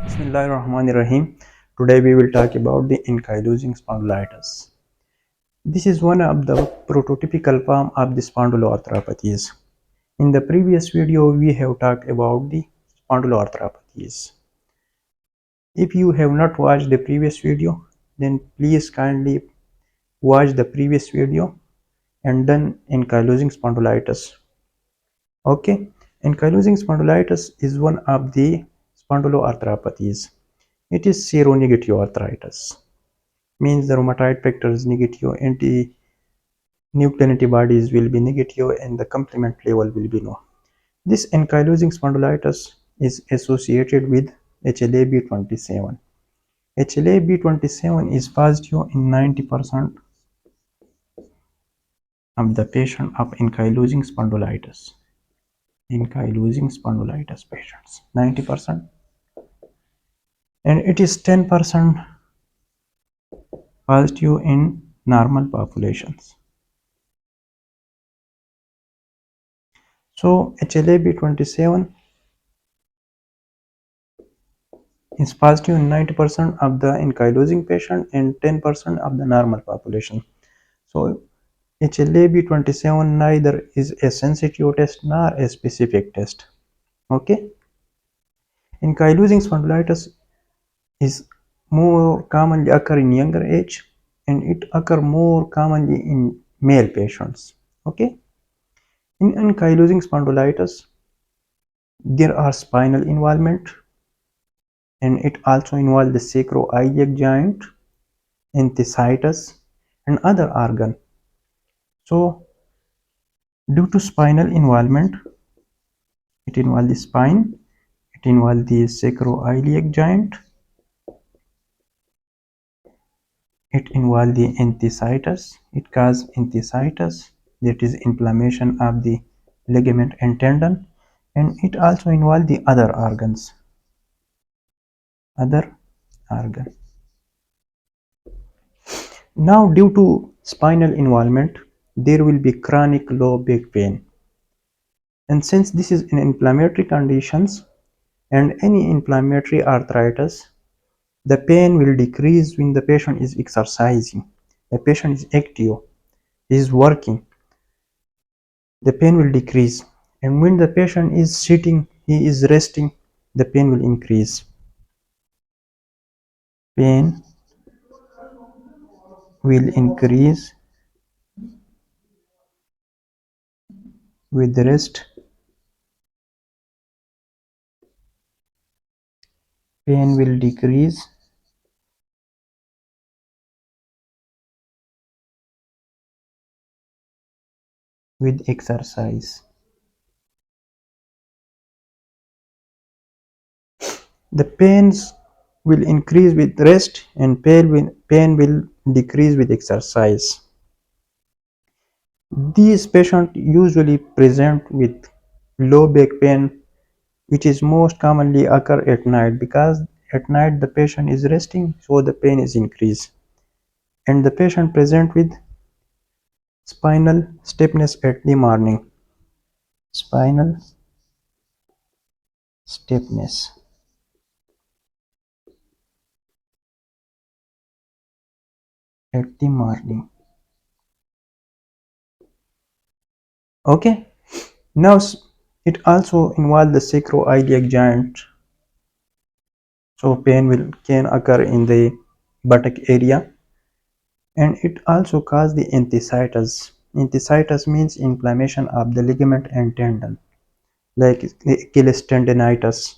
Bismillahirrahmanirrahim. Today we will talk about the ankylosing spondylitis. This is one of the prototypical form of the spondyloarthropathies. In the previous video we have talked about the spondyloarthropathies. If you have not watched the previous video, then please kindly watch the previous video and then ankylosing spondylitis. Okay, ankylosing spondylitis is one of the spondyloarthropathies. It is seronegative arthritis. Means the rheumatoid factor is negative, anti-nuclear antibodies will be negative, and the complement level will be low. This ankylosing spondylitis is associated with HLA-B27. HLA-B27 is positive in 90% of the patient of ankylosing spondylitis. Ankylosing spondylitis patients, 90%, and it is 10% positive in normal populations. So HLA-B27 is positive in 90% of the ankylosing patient and 10% of the normal population. So HLA-B27 neither is a sensitive test nor a specific test. Okay. Ankylosing spondylitis is more commonly occur in younger age, and it occur more commonly in male patients. Okay. In ankylosing spondylitis, there are spinal involvement, and it also involves the sacroiliac joint, enthesitis, and other organ. So due to spinal involvement, it involves the spine, it involves the sacroiliac joint, it involves the enthesitis, it causes enthesitis, that is inflammation of the ligament and tendon, and it also involves the other organs. Other organ. Now due to spinal involvement, there will be chronic low back pain. And since this is an inflammatory conditions and any inflammatory arthritis, the pain will decrease when the patient is exercising, the patient is active, is working, the pain will decrease. And when the patient is sitting, he is resting, the pain will increase. Pain will increase with rest. Pain will decrease with exercise. The pains will increase with rest, and pain will decrease with exercise. These patients usually present with low back pain, which is most commonly occur at night, because at night the patient is resting, so the pain is increased. And the patient present with spinal stiffness at the morning. Spinal stiffness at the morning. Okay. Now it also involves the sacroiliac joint, so pain can occur in the buttock area, and it also causes the enthesitis. Enthesitis means inflammation of the ligament and tendon, like the Achilles tendonitis,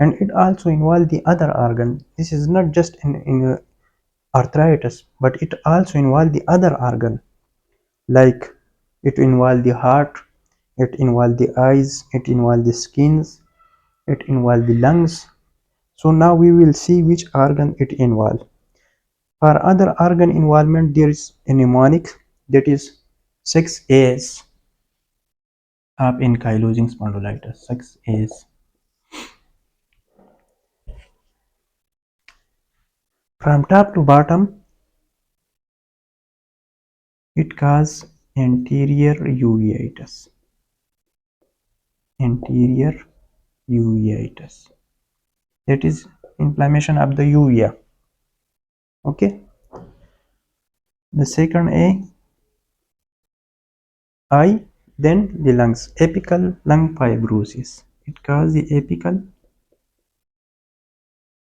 and it also involves the other organ. This is not just in arthritis, but it also involves the other organ, like it involves the heart, it involves the eyes, it involves the skins, it involves the lungs. So now we will see which organ it involves. For other organ involvement, there is a mnemonic, that is 6 A's of ankylosing spondylitis. 6 A's. From top to bottom, it causes anterior uveitis. Anterior uveitis. That is inflammation of the uvea. Okay, the second A, I, then the lungs, apical lung fibrosis. It causes the apical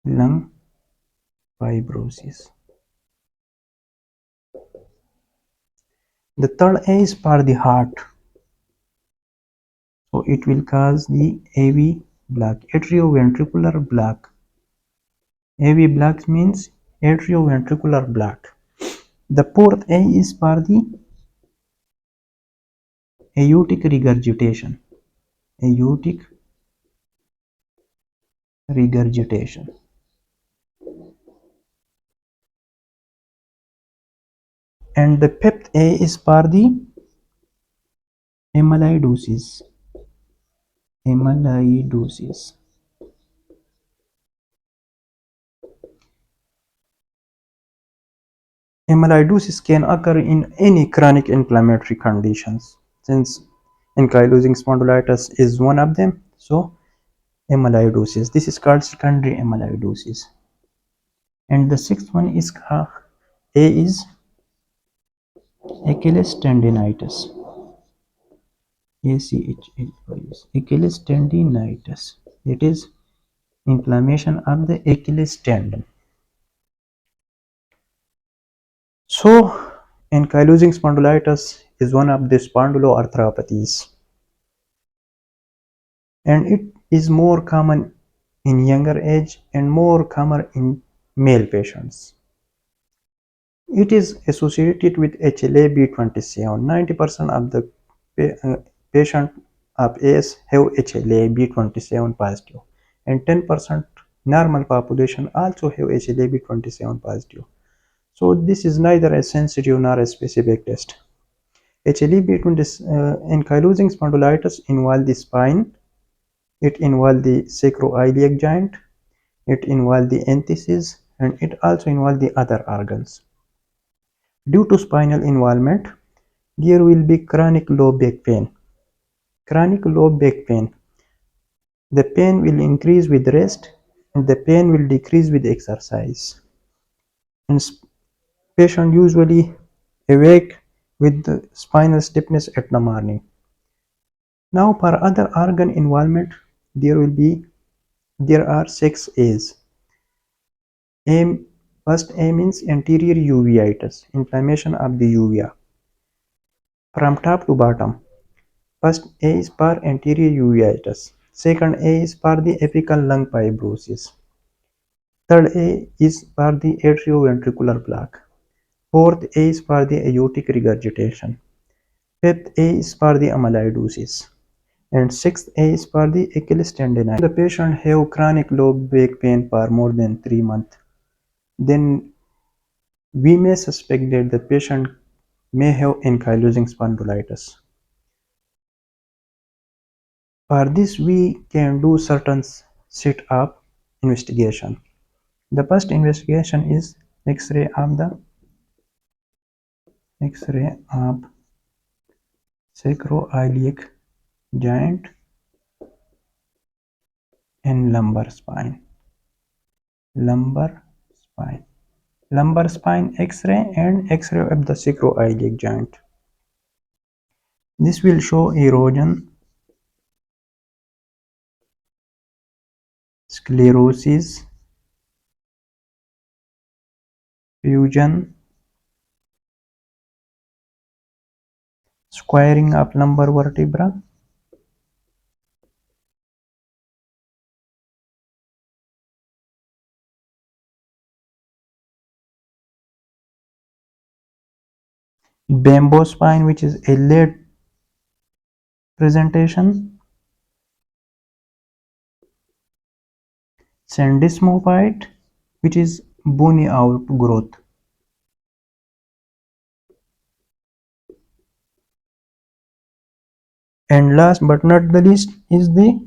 lung fibrosis. The third A is for the heart, so it will cause the AV block, atrioventricular block. AV block means atrioventricular block. The fourth A is for the aortic regurgitation. Aortic regurgitation. And the fifth A is for the amyloidosis. Amyloidosis. Amyloidosis can occur in any chronic inflammatory conditions. Since ankylosing spondylitis is one of them, so amyloidosis. This is called secondary amyloidosis. And the sixth one is A is Achilles tendinitis. ACHL, Achilles tendinitis. It is inflammation of the Achilles tendon. So, ankylosing spondylitis is one of the spondyloarthropathies, and it is more common in younger age and more common in male patients. It is associated with HLA-B27. 90% of the patient of AS have HLA-B27 positive, and 10% normal population also have HLA-B27 positive. So this is neither a sensitive nor a specific test. HLA-B20 ankylosing spondylitis involve the spine, it involves the sacroiliac joint, it involves the enthesis, and it also involves the other organs. Due to spinal involvement, there will be chronic low back pain. Chronic low back pain. The pain will increase with rest and the pain will decrease with exercise. And patient usually awake with the spinal stiffness at the morning. Now for other organ involvement, there are 6 A's. First A means anterior uveitis, inflammation of the uvea from top to bottom. First A is for anterior uveitis. Second A is for the apical lung fibrosis. Third A is for the atrioventricular block. Fourth A is for the aortic regurgitation. Fifth A is for the amyloidosis. And sixth A is for the Achilles tendonitis. The patient have chronic low back pain for more than 3 months, then we may suspect that the patient may have ankylosing spondylitis. For this, we can do certain set of investigation. The first investigation is X-ray of sacroiliac joint and lumbar spine. Lumbar spine. Lumbar spine X-ray and X-ray of the sacroiliac joint. This will show erosion, sclerosis, fusion, squaring of lumbar vertebra, bamboo spine, which is a late presentation, syndesmophyte, which is bony outgrowth, and last but not the least is the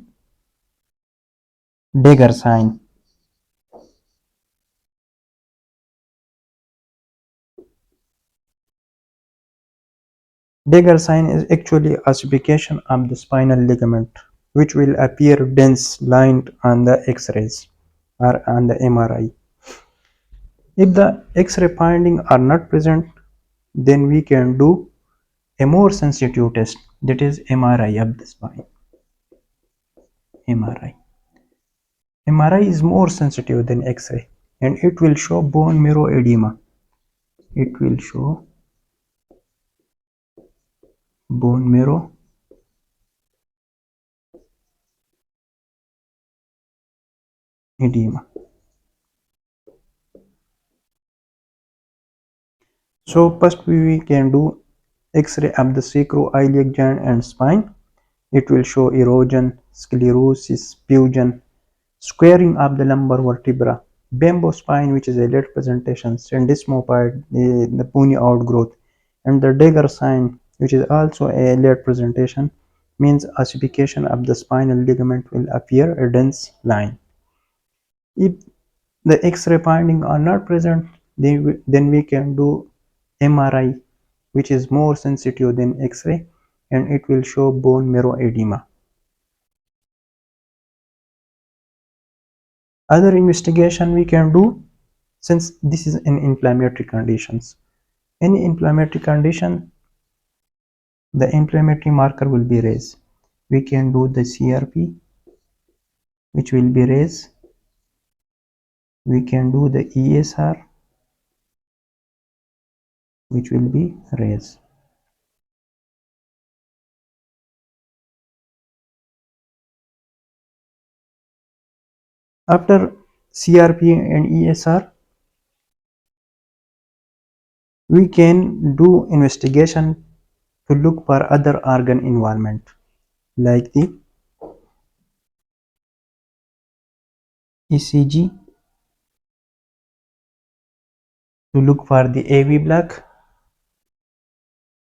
dagger sign. Dagger sign is actually ossification of the spinal ligament, which will appear dense lined on the X-rays or on the MRI. If the X-ray findings are not present, then we can do a more sensitive test, that is MRI of the spine. MRI. MRI is more sensitive than X-ray and it will show bone marrow edema. It will show bone marrow edema. So first we can do X-ray of the sacroiliac joint and spine. It will show erosion, sclerosis, fusion, squaring of the lumbar vertebra, bamboo spine, which is a late presentation, syndesmopathy, the puny outgrowth, and the dagger sign, which is also a late presentation, means ossification of the spinal ligament will appear a dense line. If the X-ray findings are not present, then we can do MRI, which is more sensitive than X-ray, and it will show bone marrow edema. Other investigation we can do, since this is an inflammatory conditions. Any inflammatory condition, the inflammatory marker will be raised. We can do the CRP, which will be raised. We can do the ESR, which will be raised. After CRP and ESR, we can do investigation to look for other organ involvement, like the ECG, to look for the AV block.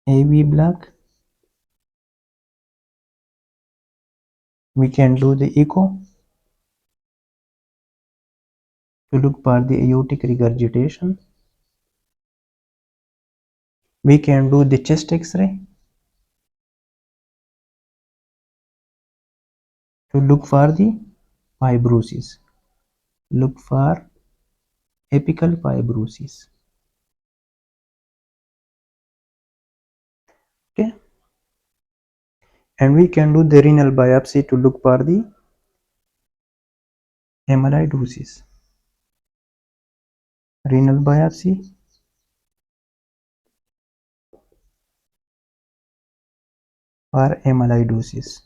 AV block. We can do the echo to look for the aortic regurgitation. We can do the chest X-ray to look for the fibrosis. Look for apical fibrosis. Okay. And we can do the renal biopsy to look for the amyloidosis. Renal biopsy or amyloidosis.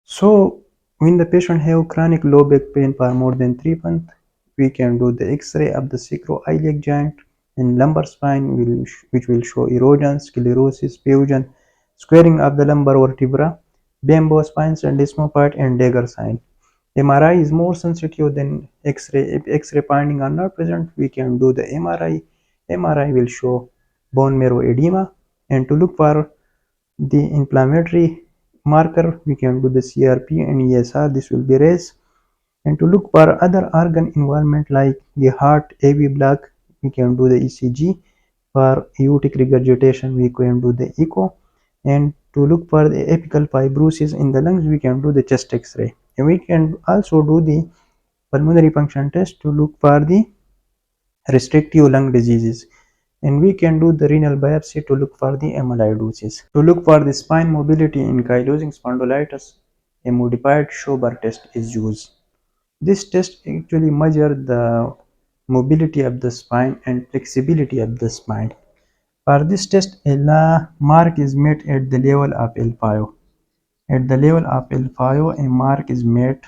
So when the patient have chronic low back pain for more than 3 months, we can do the X-ray of the sacroiliac joint and lumbar spine, which will show erosion, sclerosis, fusion, squaring of the lumbar vertebra, bamboo spines and desmopathy and dagger sign. MRI is more sensitive than X-ray. If X-ray findings are not present, we can do the MRI. MRI will show bone marrow edema, and to look for the inflammatory marker, we can do the CRP and ESR. This will be raised. And to look for other organ involvement like the heart, AV block, we can do the ECG. For aortic regurgitation, we can do the echo. And to look for the apical fibrosis in the lungs, we can do the chest X-ray. And we can also do the pulmonary function test to look for the restrictive lung diseases. And we can do the renal biopsy to look for the amyloidosis. To look for the spine mobility in ankylosing spondylitis, a modified Schober test is used. This test actually measures the mobility of the spine and flexibility of the spine. For this test, a mark is made at the level of L5. At the level of L5, a mark is made.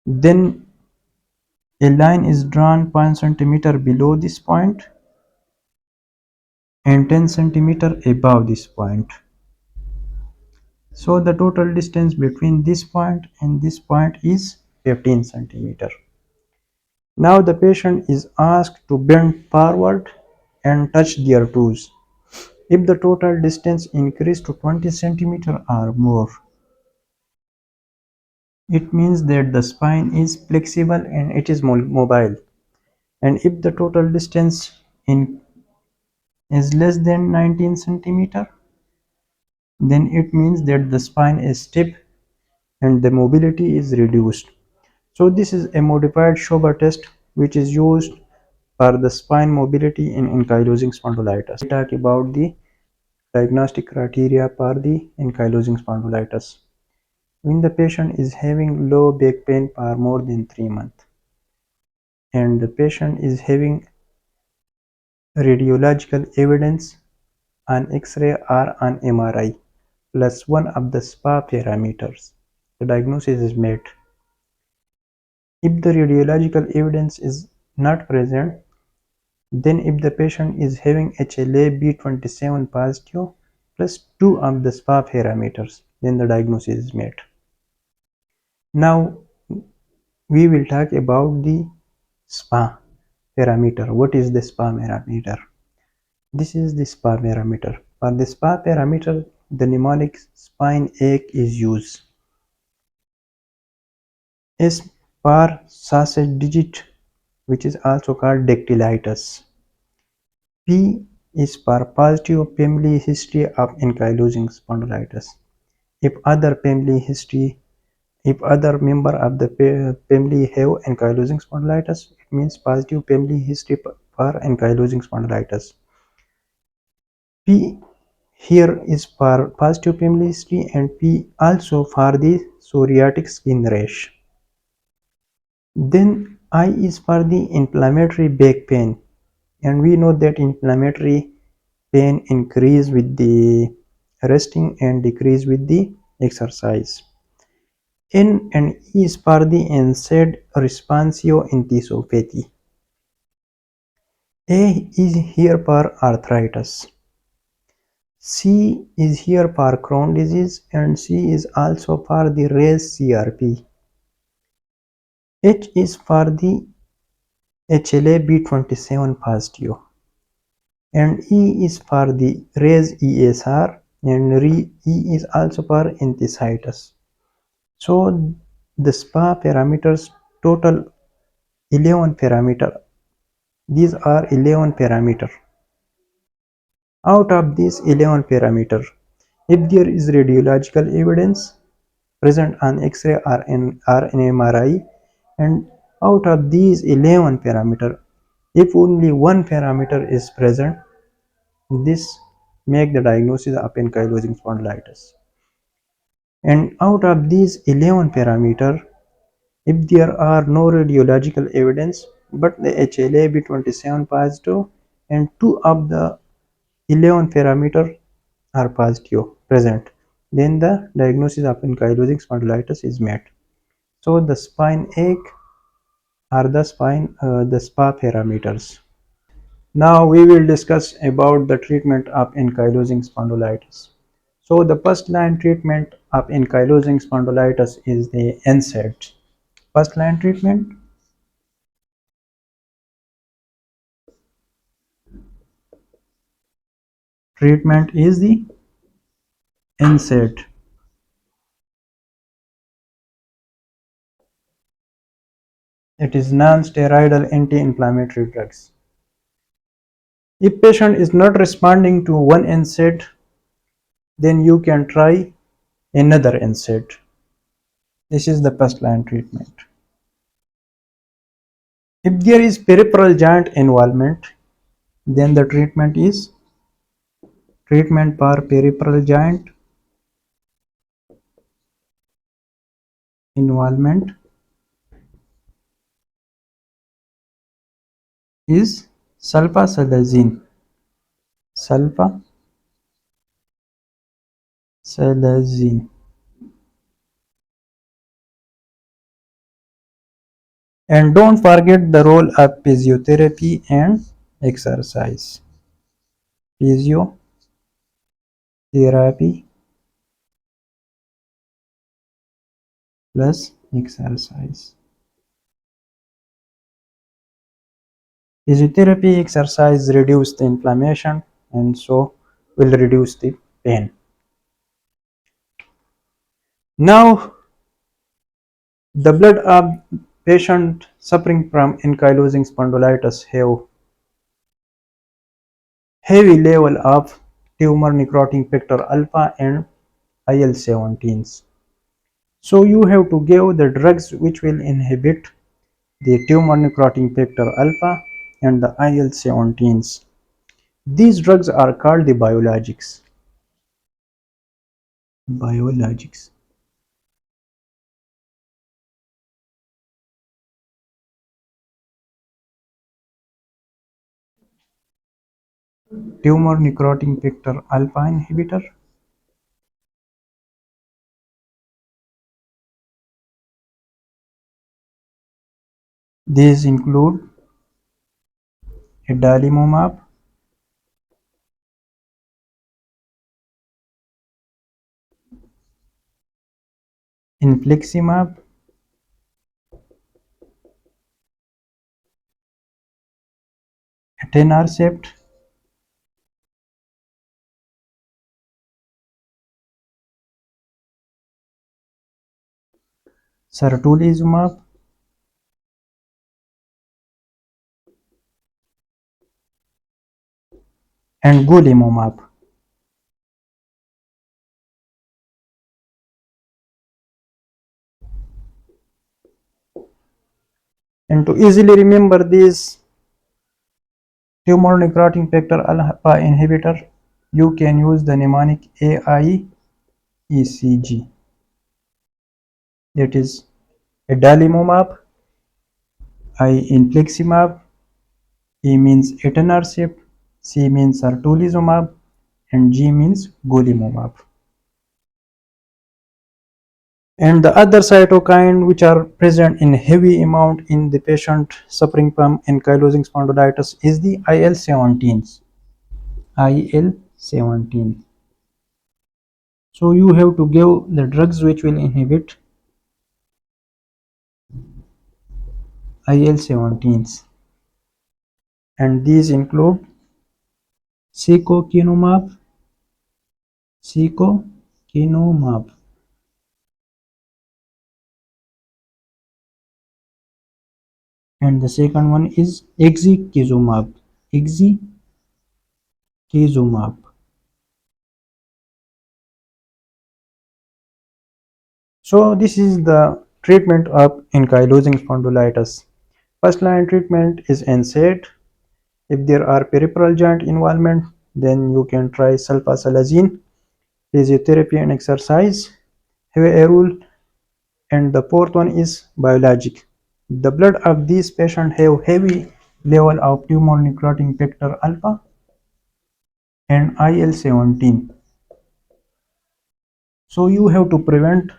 Then a line is drawn 5 cm below this point and 10 cm above this point. So the total distance between this point and this point is 15 cm. Now the patient is asked to bend forward and touch their toes. If the total distance increases to 20 cm or more, it means that the spine is flexible and it is mobile. And if the total distance is less than 19 cm, then it means that the spine is stiff and the mobility is reduced. So this is a modified Schober test which is used for the spine mobility in ankylosing spondylitis. We talk about the diagnostic criteria for the ankylosing spondylitis. When the patient is having low back pain for more than 3 months and the patient is having radiological evidence on X-ray or on MRI plus one of the SPA parameters, the diagnosis is made. If the radiological evidence is not present, then if the patient is having HLA-B27 positive plus two of the SPA parameters, then the diagnosis is made. Now we will talk about the SPA parameter. What is the SPA parameter? This is the SPA parameter. For the SPA parameter, the mnemonic spine ache is used. S for sausage digit, which is also called dactylitis. P is for positive family history of ankylosing spondylitis. If other family history, if other member of the family have ankylosing spondylitis, it means positive family history for ankylosing spondylitis. P here is for positive family history and P also for the psoriatic skin rash. Then I is for the inflammatory back pain, and we know that inflammatory pain increase with the resting and decrease with the exercise. N and E is for the NSAID responsio enthesopathy. A is here for arthritis. C is here for Crohn's disease and C is also for the raised CRP. H is for the HLA-B27 positive and E is for the raised ESR and E is also for enthesitis. So the SPA parameters total 11 parameter. These are 11 parameter. Out of these 11 parameter, if there is radiological evidence present on X-ray or in MRI, and out of these 11 parameter, if only one parameter is present, this make the diagnosis of ankylosing spondylitis. And out of these 11 parameter, if there are no radiological evidence but the HLA-B27 positive and two of the 11 parameter are positive present, then the diagnosis of ankylosing spondylitis is made. So the spine ache are the SPA parameters. Now we will discuss about the treatment of ankylosing spondylitis. So the first line treatment of ankylosing spondylitis is the NSAID. First line treatment is the NSAID. It is non-steroidal anti-inflammatory drugs. If patient is not responding to one NSAID, then you can try another NSAID. This is the first line treatment. If there is peripheral joint involvement, then the treatment for peripheral joint involvement is sulfasalazine. Sulfasalazine. And don't forget the role of physiotherapy and exercise. Physiotherapy plus exercise. Physiotherapy exercise reduce the inflammation and so will reduce the pain. Now the blood of patient suffering from ankylosing spondylitis have heavy level of tumor necrotic factor alpha and IL-17s. So you have to give the drugs which will inhibit the tumor necrotic factor alpha and the IL-17s. These drugs are called the biologics. Biologics. Tumor necrotic factor alpha inhibitor. These include adalimumab, infliximab, etanercept, sertolizumab, and golimumab. And to easily remember these tumor necrotic factor alpha inhibitor, you can use the mnemonic AIECG. That is adalimumab, I infliximab, E means etanercept, C means sertolizumab, and G means golimumab. And the other cytokine which are present in heavy amount in the patient suffering from ankylosing spondylitis is the IL-17s. IL-17. So you have to give the drugs which will inhibit IL-17s, and these include secukinumab, secukinumab, and the second one is ixekizumab, ixekizumab. So this is the treatment of ankylosing spondylitis. First line treatment is NSAID. If there are peripheral joint involvement, then you can try sulfasalazine, physiotherapy and exercise, have a rule, and the fourth one is biologic. The blood of these patients have heavy level of tumor necrotic factor alpha and IL-17. So you have to prevent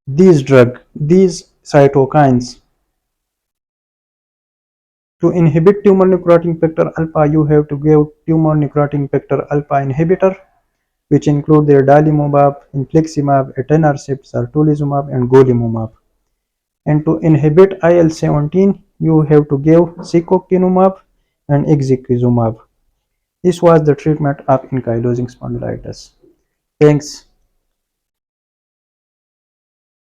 these cytokines. To inhibit tumor necrotic factor alpha, you have to give tumor necrotic factor alpha inhibitor, which include the adalimumab, infliximab, etanercept, sertolizumab, and golimumab. And to inhibit IL-17, you have to give secukinumab and ixekizumab. This was the treatment of ankylosing spondylitis. Thanks.